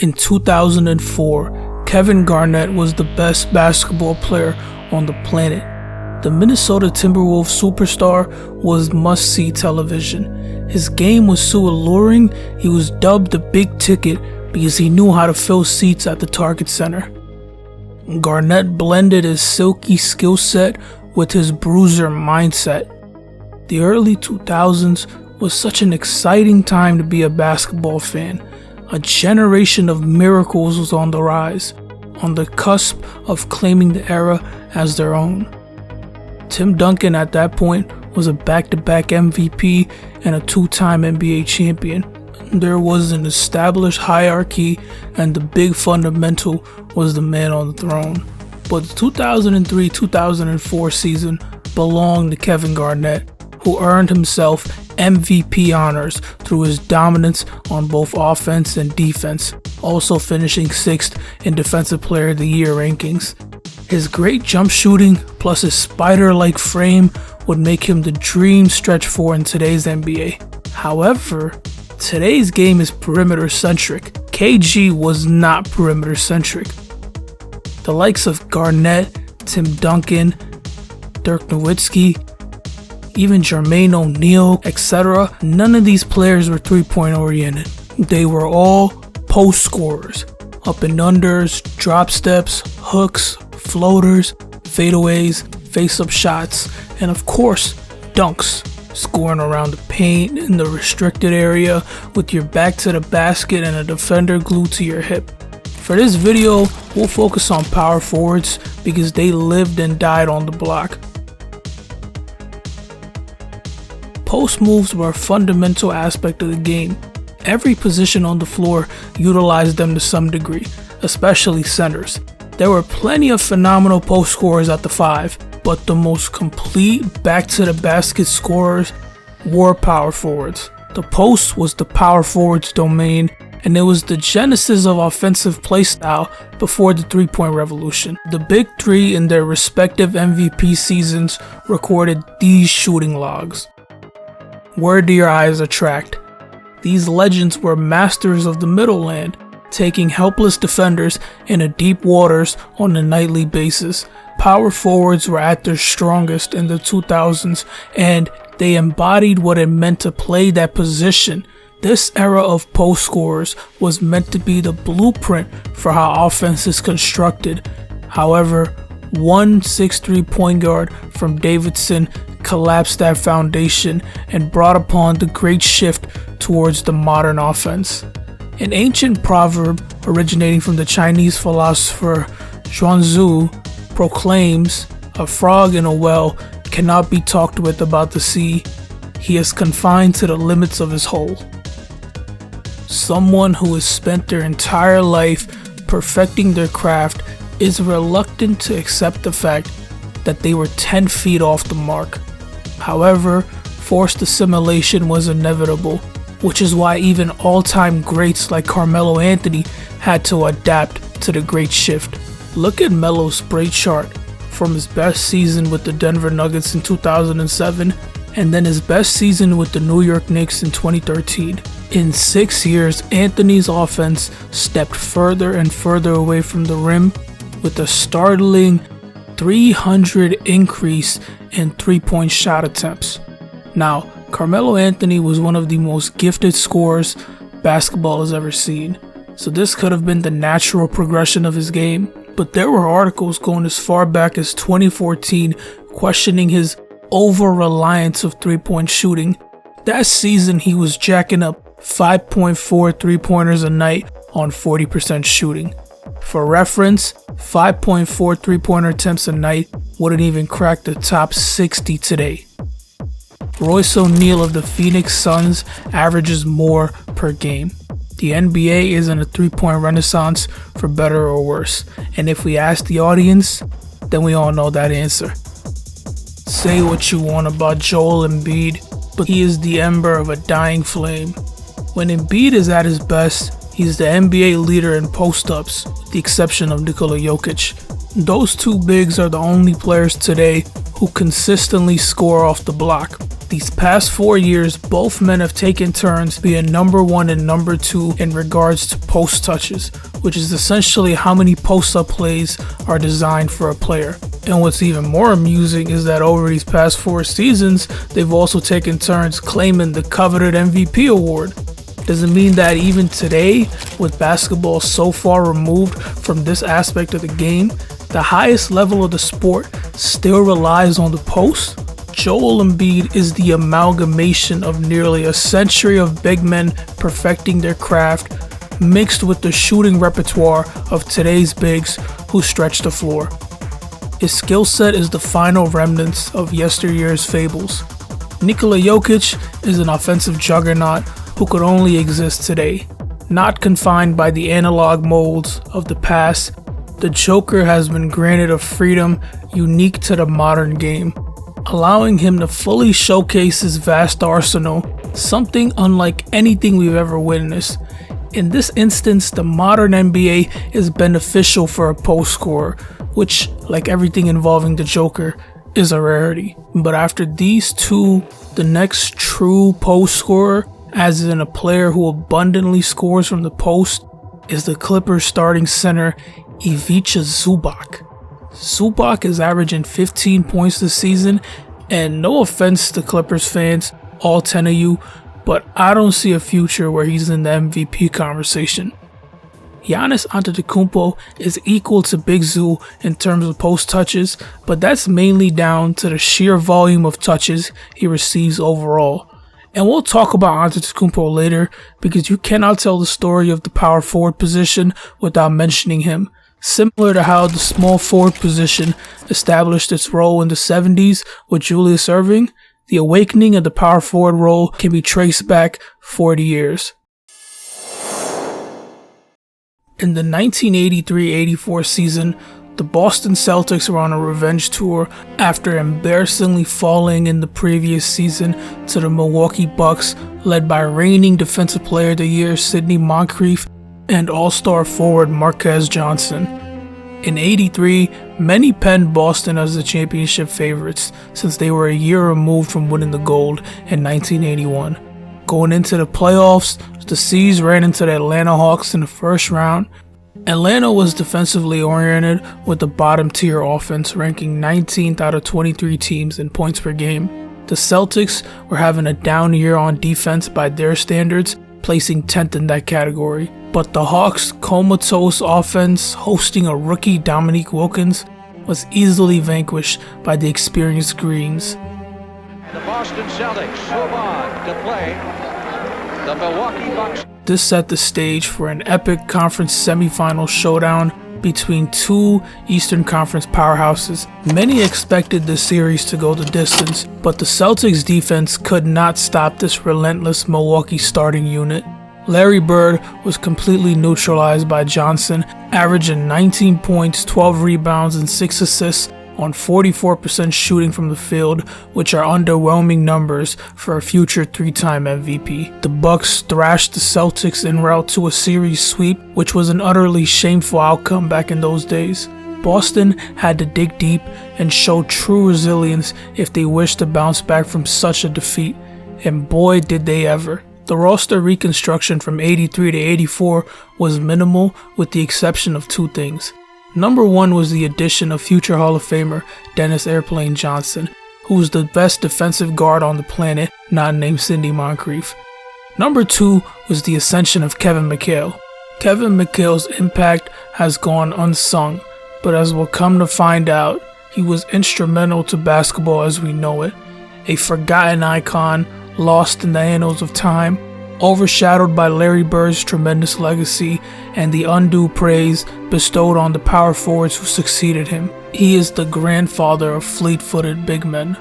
In 2004, Kevin Garnett was the best basketball player on the planet. The Minnesota Timberwolves superstar was must-see television. His game was so alluring, he was dubbed the Big Ticket because he knew how to fill seats at the Target Center. Garnett blended his silky skill set with his bruiser mindset. The early 2000s was such an exciting time to be a basketball fan. A generation of miracles was on the rise, on the cusp of claiming the era as their own. Tim Duncan at that point was a back-to-back MVP and a two-time NBA champion. There was an established hierarchy, and the big fundamental was the man on the throne. But the 2003-2004 season belonged to Kevin Garnett, who earned himself MVP honors through his dominance on both offense and defense, also finishing 6th in Defensive Player of the Year rankings. His great jump shooting plus his spider-like frame would make him the dream stretch four in today's NBA. However, today's game is perimeter-centric. KG was not perimeter-centric. The likes of Garnett, Tim Duncan, Dirk Nowitzki, even Jermaine O'Neal, etc., none of these players were three-point oriented. They were all post scorers. Up and unders, drop steps, hooks, floaters, fadeaways, face-up shots, and of course, dunks. Scoring around the paint in the restricted area with your back to the basket and a defender glued to your hip. For this video, we'll focus on power forwards because they lived and died on the block. Post moves were a fundamental aspect of the game. Every position on the floor utilized them to some degree, especially centers. There were plenty of phenomenal post scorers at the 5, but the most complete back-to-the-basket scorers were power forwards. The post was the power forwards domain, and it was the genesis of offensive playstyle before the three-point revolution. The big three in their respective MVP seasons recorded these shooting logs. Where do your eyes attract? These legends were masters of the middle land, taking helpless defenders into deep waters on a nightly basis. Power forwards were at their strongest in the 2000s, and they embodied what it meant to play that position. This era of post scorers was meant to be the blueprint for how offense is constructed. However, one 6'3" point guard from Davidson collapsed that foundation and brought upon the great shift towards the modern offense. An ancient proverb originating from the Chinese philosopher Zhuangzi proclaims, "A frog in a well cannot be talked with about the sea. He is confined to the limits of his hole." Someone who has spent their entire life perfecting their craft is reluctant to accept the fact that they were 10 feet off the mark. However, forced assimilation was inevitable, which is why even all-time greats like Carmelo Anthony had to adapt to the great shift. Look at Melo's spray chart from his best season with the Denver Nuggets in 2007 and then his best season with the New York Knicks in 2013. In 6 years, Anthony's offense stepped further and further away from the rim with a startling 300 increase in three-point shot attempts. Now, Carmelo Anthony was one of the most gifted scorers basketball has ever seen, so this could have been the natural progression of his game, but there were articles going as far back as 2014 questioning his over-reliance of three-point shooting. That season, he was jacking up 5.4 three-pointers a night on 40% shooting. For reference, 5.4 three-pointer attempts a night wouldn't even crack the top 60 today. Royce O'Neal of the Phoenix Suns averages more per game. The NBA is in a three-point renaissance for better or worse, and if we ask the audience, then we all know that answer. Say what you want about Joel Embiid, but he is the ember of a dying flame. When Embiid is at his best, he's the NBA leader in post-ups, with the exception of Nikola Jokic. Those two bigs are the only players today who consistently score off the block. These past 4 years, both men have taken turns being number 1 and number 2 in regards to post touches, which is essentially how many post-up plays are designed for a player. And what's even more amusing is that over these past 4 seasons, they've also taken turns claiming the coveted MVP award. Does it mean that even today, with basketball so far removed from this aspect of the game, the highest level of the sport still relies on the post? Joel Embiid is the amalgamation of nearly a century of big men perfecting their craft, mixed with the shooting repertoire of today's bigs who stretch the floor. His skill set is the final remnants of yesteryear's fables. Nikola Jokic is an offensive juggernaut who could only exist today. Not confined by the analog molds of the past, the Joker has been granted a freedom unique to the modern game, allowing him to fully showcase his vast arsenal, something unlike anything we've ever witnessed. In this instance, the modern NBA is beneficial for a post scorer, which, like everything involving the Joker, is a rarity. But after these two, the next true post scorer, as in a player who abundantly scores from the post, is the Clippers starting center Ivica Zubac. Zubac is averaging 15 points this season, and no offense to Clippers fans, all 10 of you, but I don't see a future where he's in the MVP conversation. Giannis Antetokounmpo is equal to Big Zoo in terms of post touches, but that's mainly down to the sheer volume of touches he receives overall. And we'll talk about Antetokounmpo later, because you cannot tell the story of the power forward position without mentioning him. Similar to how the small forward position established its role in the 70s with Julius Erving, the awakening of the power forward role can be traced back 40 years. In the 1983-84 season, the Boston Celtics were on a revenge tour after embarrassingly falling in the previous season to the Milwaukee Bucks, led by reigning Defensive Player of the Year Sidney Moncrief and All-Star forward Marquez Johnson. In '83, many penned Boston as the championship favorites since they were a year removed from winning the gold in 1981. Going into the playoffs, the C's ran into the Atlanta Hawks in the first round. Atlanta was defensively oriented with a bottom-tier offense ranking 19th out of 23 teams in points per game. The Celtics were having a down year on defense by their standards, placing 10th in that category. But the Hawks' comatose offense, hosting a rookie Dominique Wilkins, was easily vanquished by the experienced Greens. The Boston Celtics move on to play the Milwaukee Bucks. This set the stage for an epic conference semifinal showdown between two Eastern Conference powerhouses. Many expected this series to go the distance, but the Celtics defense could not stop this relentless Milwaukee starting unit. Larry Bird was completely neutralized by Johnson, averaging 19 points, 12 rebounds, and 6 assists on 44% shooting from the field, which are underwhelming numbers for a future 3-time MVP. The Bucks thrashed the Celtics en route to a series sweep, which was an utterly shameful outcome back in those days. Boston had to dig deep and show true resilience if they wished to bounce back from such a defeat, and boy did they ever. The roster reconstruction from 83 to 84 was minimal, with the exception of two things. Number one was the addition of future Hall of Famer Dennis Airplane Johnson, who was the best defensive guard on the planet, not named Sidney Moncrief. Number two was the ascension of Kevin McHale. Kevin McHale's impact has gone unsung, but as we'll come to find out, he was instrumental to basketball as we know it, a forgotten icon lost in the annals of time, overshadowed by Larry Bird's tremendous legacy and the undue praise bestowed on the power forwards who succeeded him. He is the grandfather of fleet-footed big men.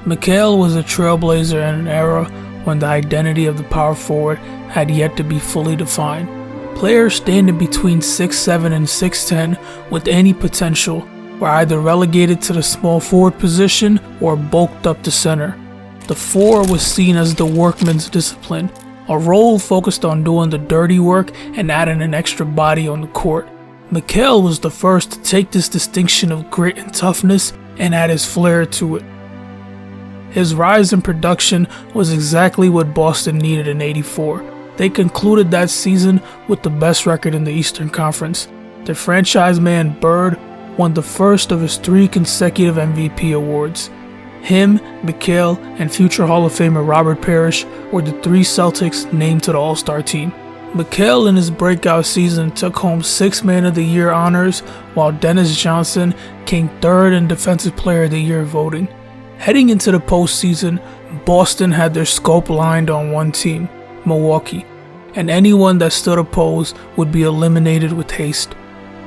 McHale was a trailblazer in an era when the identity of the power forward had yet to be fully defined. Players standing between 6'7" and 6'10" with any potential were either relegated to the small forward position or bulked up to center. The 4 was seen as the workman's discipline, a role focused on doing the dirty work and adding an extra body on the court. McHale was the first to take this distinction of grit and toughness and add his flair to it. His rise in production was exactly what Boston needed in '84. They concluded that season with the best record in the Eastern Conference. Their franchise man Bird won the first of his 3 consecutive MVP awards. Him, McHale, and future Hall of Famer Robert Parrish were the 3 Celtics named to the All-Star team. McHale in his breakout season took home 6 Man of the Year honors, while Dennis Johnson came 3rd in Defensive Player of the Year voting. Heading into the postseason, Boston had their scope lined on one team, Milwaukee, and anyone that stood opposed would be eliminated with haste.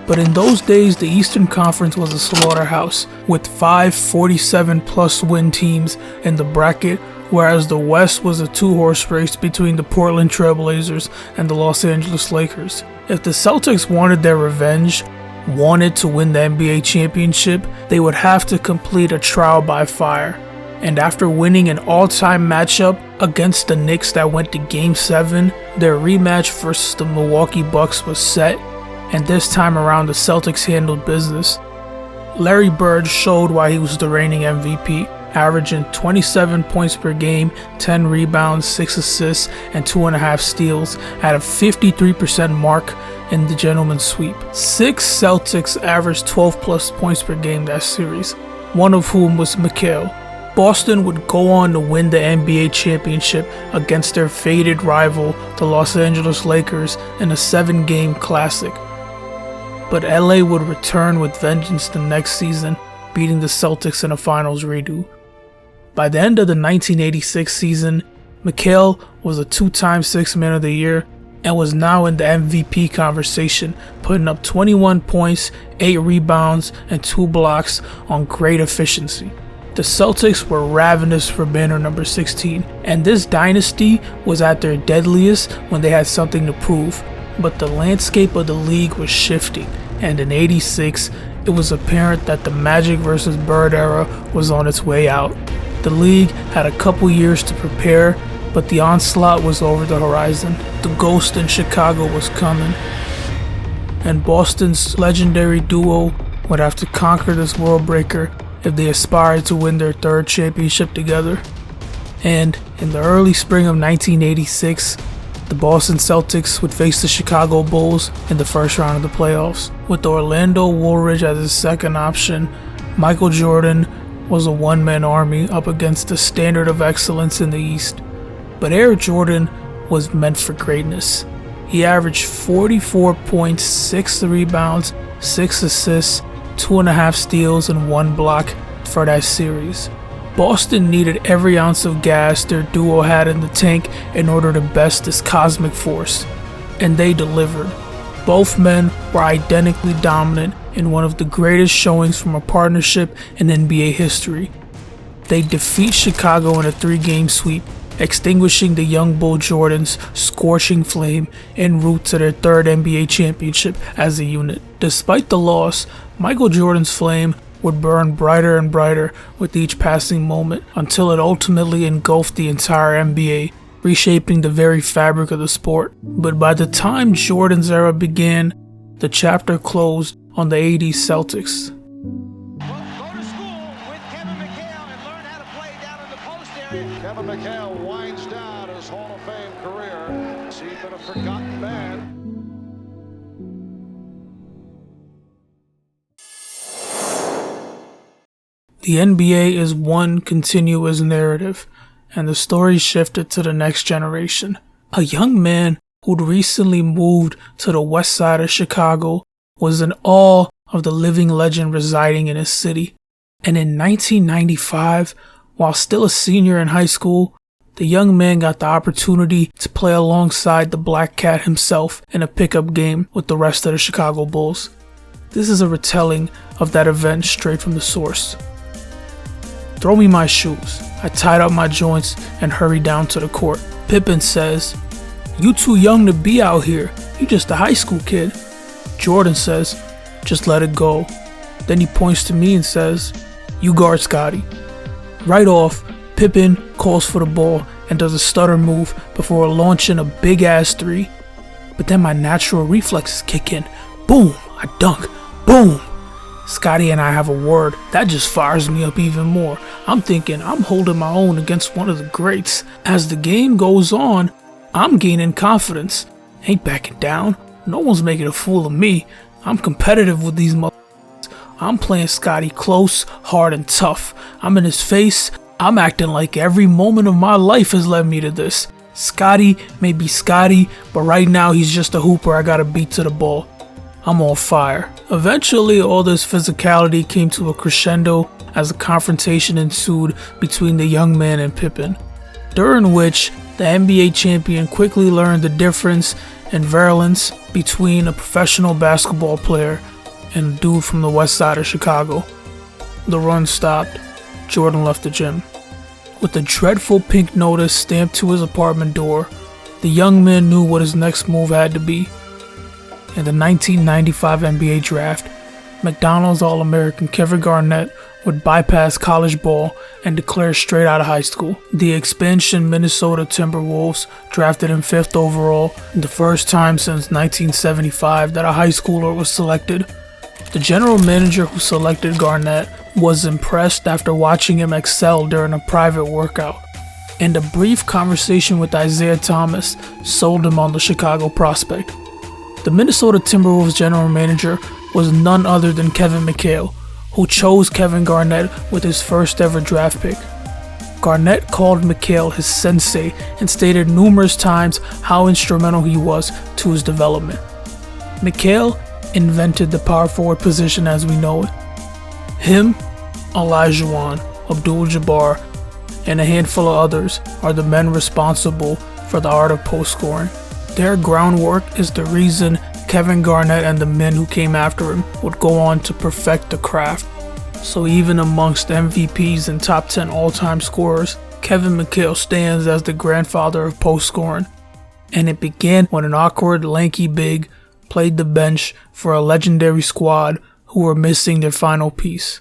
But in those days, the Eastern Conference was a slaughterhouse, with 5 47-plus win teams in the bracket, whereas the West was a 2-horse race between the Portland Trail Blazers and the Los Angeles Lakers. If the Celtics wanted their revenge, wanted to win the NBA championship, they would have to complete a trial by fire. And after winning an all-time matchup against the Knicks that went to Game 7, their rematch versus the Milwaukee Bucks was set, and this time around the Celtics handled business. Larry Bird showed why he was the reigning MVP, averaging 27 points per game, 10 rebounds, 6 assists, and 2.5 steals at a 53% mark in the gentleman's sweep. 6 Celtics averaged 12-plus points per game that series, one of whom was McHale. Boston would go on to win the NBA championship against their faded rival, the Los Angeles Lakers, in a 7-game classic. But LA would return with vengeance the next season, beating the Celtics in a finals redo. By the end of the 1986 season, McHale was a 2-time 6 Man of the Year and was now in the MVP conversation, putting up 21 points, 8 rebounds, and 2 blocks on great efficiency. The Celtics were ravenous for banner number 16, and this dynasty was at their deadliest when they had something to prove. But the landscape of the league was shifting, and in '86, it was apparent that the Magic vs. Bird era was on its way out. The league had a couple years to prepare, but the onslaught was over the horizon. The ghost in Chicago was coming, and Boston's legendary duo would have to conquer this world breaker if they aspired to win their 3rd championship together. And in the early spring of 1986, the Boston Celtics would face the Chicago Bulls in the first round of the playoffs. With Orlando Woolridge as his second option, Michael Jordan was a one-man army up against the standard of excellence in the East. But Air Jordan was meant for greatness. He averaged 44 points, 6 rebounds, 6 assists, 2.5 steals, and 1 block for that series. Boston needed every ounce of gas their duo had in the tank in order to best this cosmic force, and they delivered. Both men were identically dominant in one of the greatest showings from a partnership in NBA history. They defeat Chicago in a 3-game sweep, extinguishing the young Bull Jordan's scorching flame en route to their 3rd NBA championship as a unit. Despite the loss, Michael Jordan's flame would burn brighter and brighter with each passing moment until it ultimately engulfed the entire NBA, reshaping the very fabric of the sport. But by the time Jordan's era began, the chapter closed on the '80s Celtics. Go to school with Kevin McHale and learn how to play down in the post area. Kevin McHale winds down his Hall of Fame career. He's been a forgotten man. The NBA is one continuous narrative, and the story shifted to the next generation. A young man who'd recently moved to the west side of Chicago was in awe of the living legend residing in his city. And in 1995, while still a senior in high school, the young man got the opportunity to play alongside the Black Cat himself in a pickup game with the rest of the Chicago Bulls. This is a retelling of that event straight from the source. Throw me my shoes. I tied up my joints and hurried down to the court. Pippen says, "You too young to be out here. You just a high school kid." Jordan says, "Just let it go." Then he points to me and says, "You guard Scotty." Right off, Pippen calls for the ball and does a stutter move before launching a big ass 3. But then my natural reflexes kick in. Boom! I dunk. Boom! Scotty and I have a word that just fires me up even more. I'm thinking I'm holding my own against one of the greats. As the game goes on, I'm gaining confidence. Ain't backing down. No one's making a fool of me. I'm competitive with these motherfuckers. I'm playing Scotty close, hard, and tough. I'm in his face. I'm acting like every moment of my life has led me to this. Scotty may be Scotty, but right now he's just a hooper I gotta beat to the ball. I'm on fire. Eventually, all this physicality came to a crescendo as a confrontation ensued between the young man and Pippen, during which the NBA champion quickly learned the difference and virulence between a professional basketball player and a dude from the west side of Chicago. The run stopped. Jordan left the gym. With a dreadful pink notice stamped to his apartment door, the young man knew what his next move had to be. In the 1995 NBA draft, McDonald's All-American Kevin Garnett would bypass college ball and declare straight out of high school. The expansion Minnesota Timberwolves drafted him 5th overall, the first time since 1975 that a high schooler was selected. The general manager who selected Garnett was impressed after watching him excel during a private workout, and a brief conversation with Isaiah Thomas sold him on the Chicago prospect. The Minnesota Timberwolves general manager was none other than Kevin McHale, who chose Kevin Garnett with his first ever draft pick. Garnett called McHale his sensei and stated numerous times how instrumental he was to his development. McHale invented the power forward position as we know it. Him, Olajuwon, Abdul-Jabbar, and a handful of others are the men responsible for the art of post scoring. Their groundwork is the reason Kevin Garnett and the men who came after him would go on to perfect the craft. So even amongst MVPs and top 10 all-time scorers, Kevin McHale stands as the grandfather of post scoring. And it began when an awkward, lanky big played the bench for a legendary squad who were missing their final piece.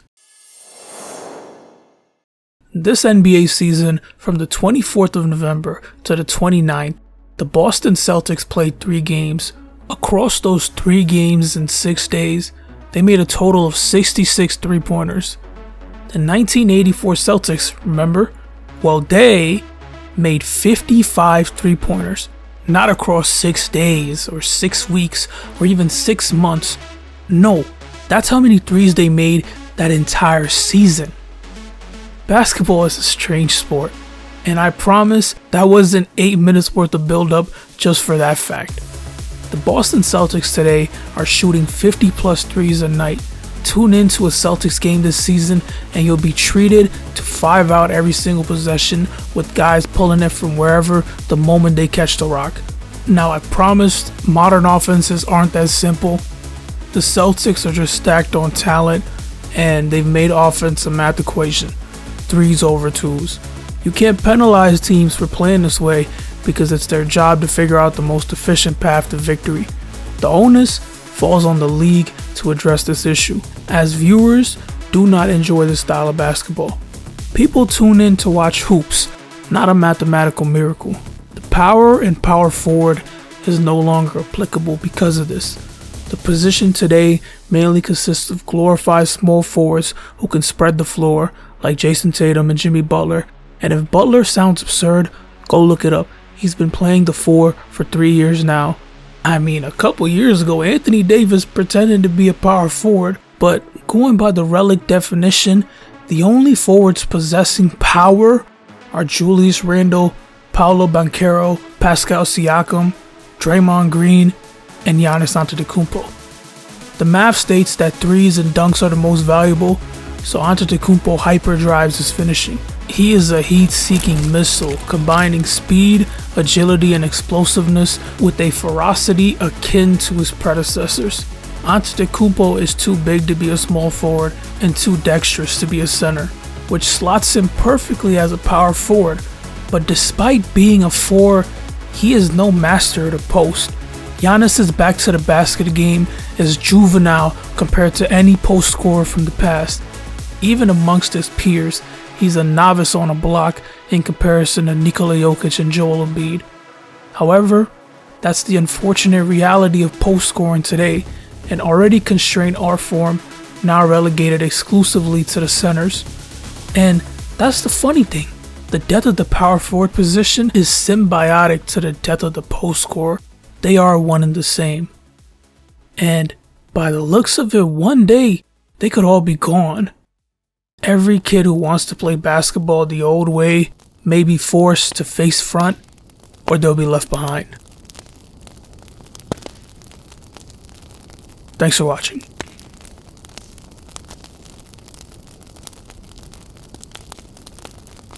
This NBA season, from the 24th of November to the 29th, the Boston Celtics played 3 games. Across those 3 games in 6 days, they made a total of 66 three-pointers. The 1984 Celtics, remember? Well, they made 55 three-pointers. Not across 6 days, or 6 weeks, or even 6 months. No, that's how many threes they made that entire season. Basketball is a strange sport, and I promise that wasn't 8 minutes worth of build-up just for that fact. The Boston Celtics today are shooting 50 plus threes a night. Tune in to a Celtics game this season and you'll be treated to 5 out every single possession with guys pulling it from wherever the moment they catch the rock. Now I promised modern offenses aren't that simple. The Celtics are just stacked on talent and they've made offense a math equation. 3s over 2s. You can't penalize teams for playing this way because it's their job to figure out the most efficient path to victory. The onus falls on the league to address this issue, as viewers do not enjoy this style of basketball. People tune in to watch hoops, not a mathematical miracle. The power and power forward is no longer applicable because of this. The position today mainly consists of glorified small forwards who can spread the floor, like Jason Tatum and Jimmy Butler, and if Butler sounds absurd, go look it up. He's been playing the 4 for 3 years now. I mean, a couple years ago, Anthony Davis pretended to be a power forward, but going by the relic definition, the only forwards possessing power are Julius Randle, Paolo Banchero, Pascal Siakam, Draymond Green, and Giannis Antetokounmpo. The math states that 3s and dunks are the most valuable, so Antetokounmpo hyperdrives his finishing. He is a heat-seeking missile, combining speed, agility, and explosiveness with a ferocity akin to his predecessors. Antetokounmpo is too big to be a small forward and too dexterous to be a center, which slots him perfectly as a power forward. But despite being a 4, he is no master of the post. Giannis's back to the basket game is juvenile compared to any post scorer from the past. Even amongst his peers, he's a novice on a block in comparison to Nikola Jokic and Joel Embiid. However, that's the unfortunate reality of post scoring today, an already constrained art form now relegated exclusively to the centers. And that's the funny thing. The death of the power forward position is symbiotic to the death of the post scorer. They are one and the same. And by the looks of it, one day they could all be gone. Every kid who wants to play basketball the old way may be forced to face front, or they'll be left behind. Thanks for watching.